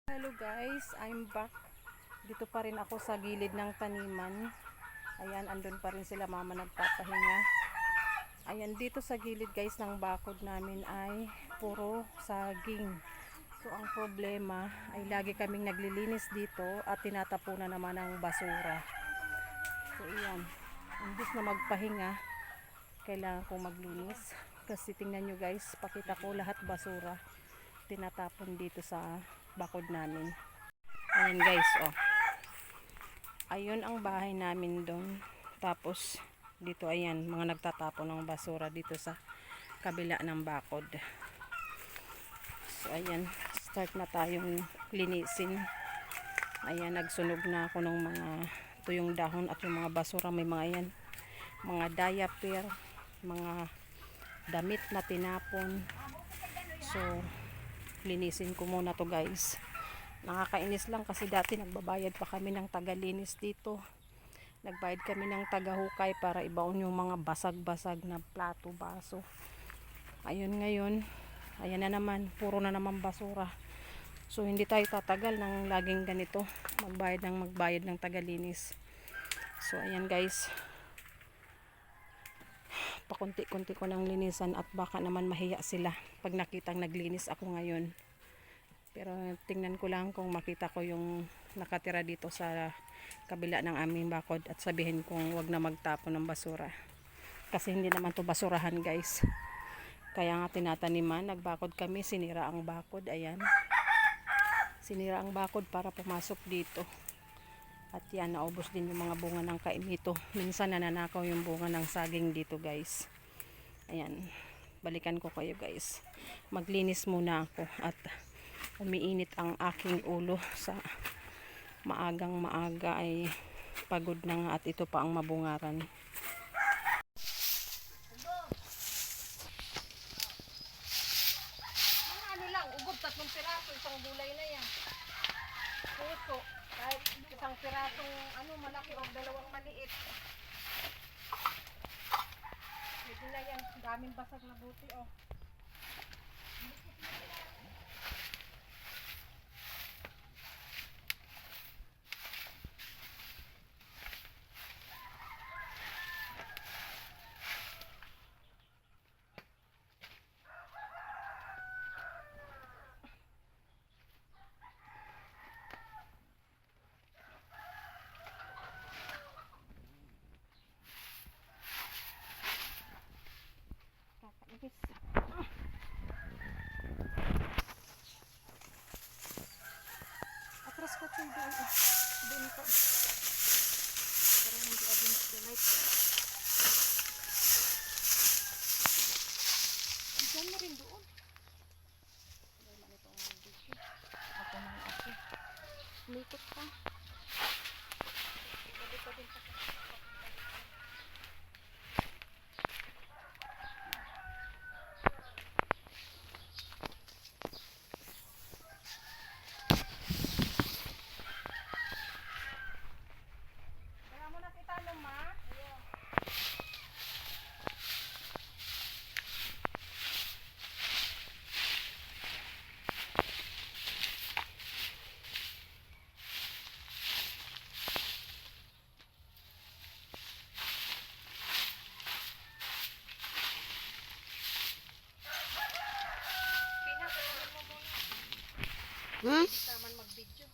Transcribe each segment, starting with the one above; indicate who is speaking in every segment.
Speaker 1: Hello guys, I'm back. Dito pa rin ako sa gilid ng taniman. Ayan, andun pa rin sila mama nagpapahinga. Ayan, dito sa gilid guys ng bakod namin ay puro saging. So ang problema ay lagi kaming naglilinis dito at tinatapunan naman ng basura. So ayan, imbis na magpahinga, kailangan kong maglinis. Kasi tingnan nyo guys, pakita ko lahat basura tinatapon dito sa bakod namin. Ayan guys, oh. Ayun ang bahay namin doon. Tapos dito ayan, mga nagtatapon ng basura dito sa kabila ng bakod. So ayan, start na tayong linisin. Ayan, nagsunog na ako ng mga tuyong dahon at yung mga basura, may mga ayan, mga diaper, mga damit na tinapon. So linisin ko muna to guys. Nakakainis lang kasi dati nagbabayad pa kami ng tagalinis dito. Nagbayad kami ng tagahukay para ibaon yung mga basag-basag na plato, baso. Ayun ngayon, ayan na naman, puro na naman basura. So hindi tayo tatagal ng laging ganito, magbayad ng tagalinis. So ayan guys, pakunti-kunti ko ng linisan at baka naman mahiya sila pag nakitang naglinis ako ngayon. Pero tingnan ko lang kung makita ko yung nakatira dito sa kabila ng aming bakod at sabihin kong wag na magtapon ng basura. Kasi hindi naman to basurahan guys. Kaya nga tinataniman, nagbakod kami, sinira ang bakod, ayan. Sinira ang bakod para pumasok dito. At yan, naubos din yung mga bunga ng kaimito. Minsan nananakaw yung bunga ng saging dito guys. Ayan, balikan ko kayo guys. Maglinis muna ako at umiinit ang aking ulo sa maagang maaga, ay pagod na nga at ito pa ang mabungaran. Mga ano lang, ugod, 3 piraso, isang gulay na yan. Puso, kahit isang pirasong ano, malaki o 2 maliit. Pwede na yan, daming basag na buti oh. Kakainis. Atras ka tayo doon. Doon ka. Para hindi against the light. Diyan na rin doon. Dahil lang ito ang video. Ako nang ako. Umikot pa. Balik pa din pa. Wala mo na kita ma? Ayaw. Pinakain mo muna. Hindi naman mag-video.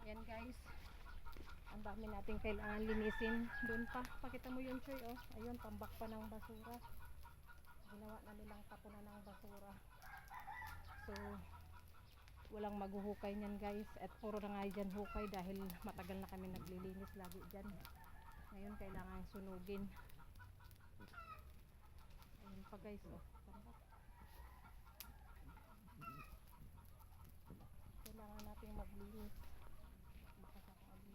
Speaker 1: Ayan guys, ang dami natin kailangan linisin. Doon pa, pakita mo yung choy oh. Ayun, tambak pa ng basura. Ginawa na nilang tapunan ng basura. So walang maghuhukay niyan guys, at puro na nga dyan hukay dahil matagal na kami naglilinis lagi dyan. Ngayon kailangan sunugin. Ayun pa guys, oh. Kailangan natin maglinis. Baka sakali.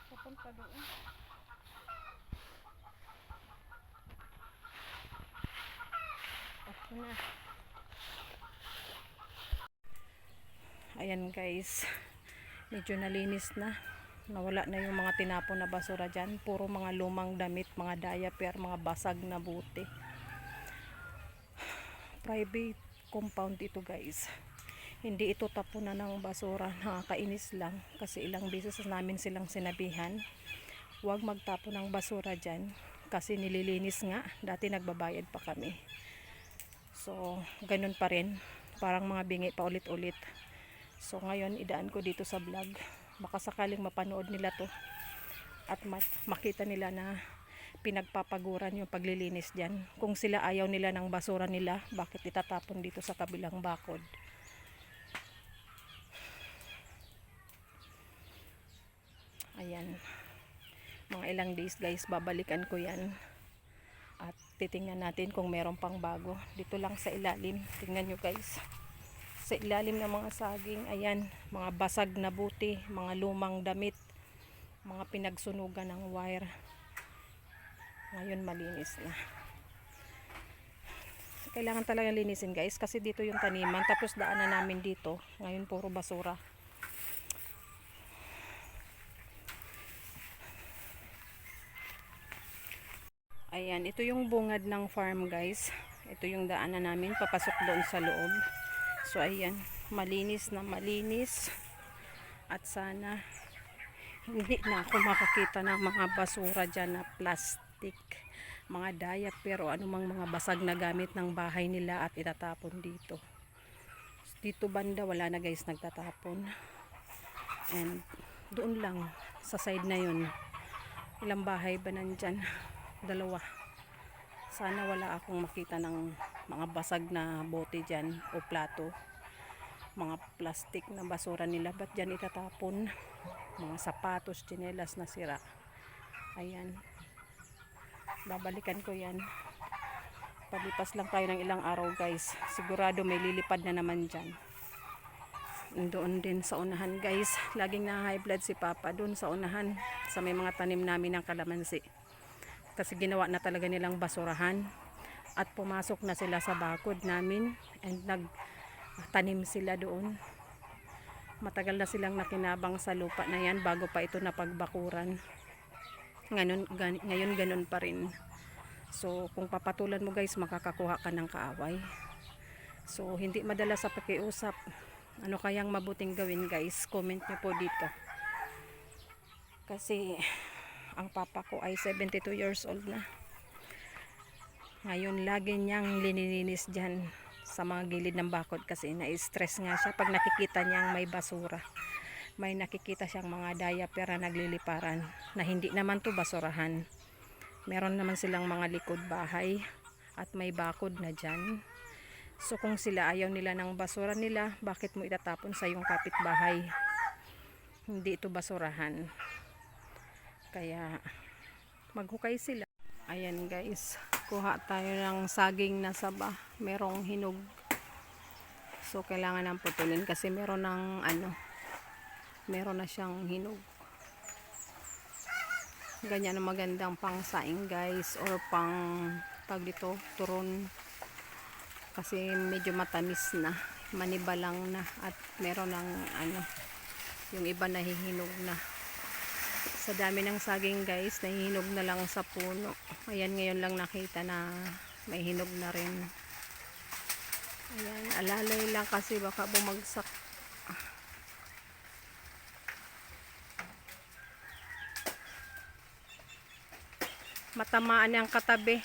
Speaker 1: Papunta doon. Ako na. Ayan guys. Medyo nalinis na. Nawala na yung mga tinapon na basura dyan. Puro mga lumang damit, mga diaper, mga basag na buti. Private compound ito guys. Hindi ito tapunan ng basura. Nakakainis lang. Kasi ilang beses namin silang sinabihan. Huwag magtapon ng basura dyan. Kasi nililinis nga. Dati nagbabayad pa kami. So, ganun pa rin. Parang mga bingi pa ulit-ulit. So, ngayon, idaan ko dito sa vlog. Baka sakaling mapanood nila to. At makita nila na pinagpapaguran yung paglilinis dyan. Kung sila ayaw nila ng basura nila, bakit itatapon dito sa kabilang bakod? Ayan. Mga ilang days guys, babalikan ko yan. At titingnan natin kung meron pang bago. Dito lang sa ilalim. Tingnan nyo guys. Sa ilalim ng mga saging, ayan, mga basag na buti, mga lumang damit, mga pinagsunugan ng wire. Ngayon malinis na. Kailangan talaga linisin guys kasi dito yung taniman, tapos daanan namin dito. Ngayon puro basura. Ayan, ito yung bungad ng farm guys. Ito yung daanan namin papasok doon sa loob. So ayan, malinis na malinis. At sana hindi na ako makakita ng mga basura dyan na plastic, mga diaper o anumang mga basag na gamit ng bahay nila at itatapon dito. Dito banda wala na guys nagtatapon. And doon lang sa side na yun, ilang bahay ba nandyan? Dalawa. Sana wala akong makita ng mga basag na bote dyan o plato, mga plastic na basura nila. Ba't dyan itatapon? Mga sapatos, tsinelas na sira. Ayan, babalikan ko yan. Palipas lang tayo ng ilang araw guys, sigurado may lilipad na naman dyan. doon din sa unahan guys. Laging na high blood si Papa doon sa unahan sa may mga tanim namin ng kalamansi. Kasi ginawa na talaga nilang basurahan. At pumasok na sila sa bakod namin and nagtanim sila doon. Matagal na silang nakinabang sa lupa na yan bago pa ito napagbakuran. Ngayon ganun pa rin. So kung papatulan mo guys, makakakuha ka ng kaaway. So hindi madala sa pakiusap. Ano kayang mabuting gawin guys? Comment nyo po dito. Kasi ang papa ko ay 72 years old na. Ngayon lagi niyang linilinis dyan sa mga gilid ng bakod kasi na-stress nga siya pag nakikita niyang may basura. May nakikita siyang mga diaper na nagliliparan na hindi naman to basurahan. Meron naman silang mga likod bahay at may bakod na dyan. So kung sila ayaw nila ng basura nila, bakit mo itatapon sa iyong kapitbahay? Hindi ito basurahan. Kaya maghukay sila. Ayan guys, kuha tayo ng saging na saba. Merong hinog. So kailangan nang putulin kasi meron na siyang hinog. Ganyan ang magandang pang saing guys or pang tag dito, turon. Kasi medyo matamis na, manibalang na at meron ng yung iba nahihinog na. Sa dami ng saging guys, nahihinog na lang sa puno. Ayan, ngayon lang nakita na may hinog na rin. Ayan, alalay lang kasi baka bumagsak. Matamaan yung katabi.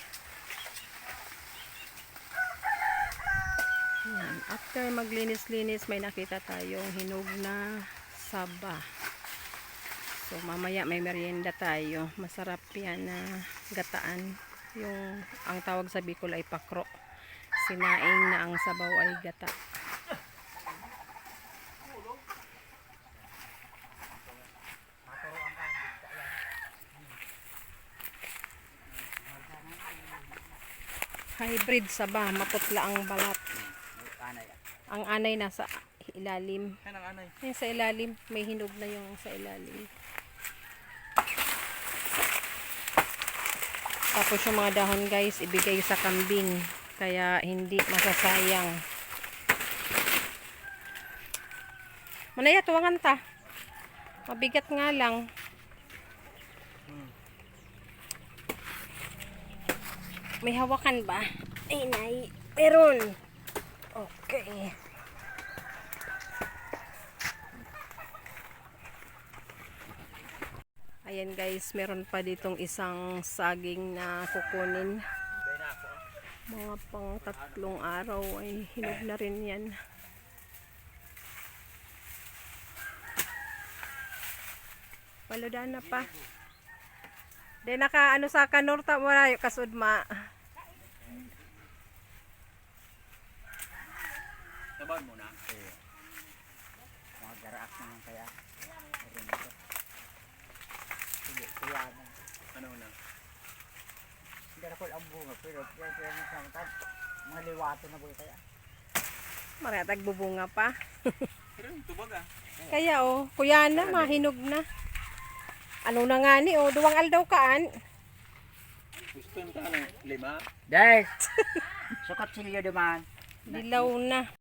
Speaker 1: Ayan, after maglinis-linis, may nakita tayong hinog na saba. So mamaya may merienda tayo. Masarap yan na gataan. Ang tawag sa Bicol ay pakro. Sinaing na ang sabaw ay gata. Hybrid saba, maputla ang balat. Ang anay nasa ilalim. Yan sa ilalim, may hinog na yung sa ilalim. Tapos yung mga dahon guys, ibigay sa kambing. Kaya hindi masasayang. Manaya, tuwangan ta. Mabigat nga lang. May hawakan ba? Ay, nay. Meron. Okay. Ayan guys, meron pa ditong isang saging na kukunin. Mga pang 3 araw ay hinog na rin yan. Paludan na pa. Di naka sa kanurta mo na yung kasudma.
Speaker 2: Taban mo na. Mga garaak naman kaya. Sige, kaya na. Ano na? Hindi na ko ang bunga. Pero mga liwato na buhay kaya.
Speaker 1: Maratag bubunga pa.
Speaker 2: Pero tubag ah.
Speaker 1: Kaya kuya na, mahinog na. Ano na nga ni, 2 aldaw kaan.
Speaker 2: Gusto nyo ka ng 5?
Speaker 3: Des! Sukat silyo duman.
Speaker 1: Dilaw na.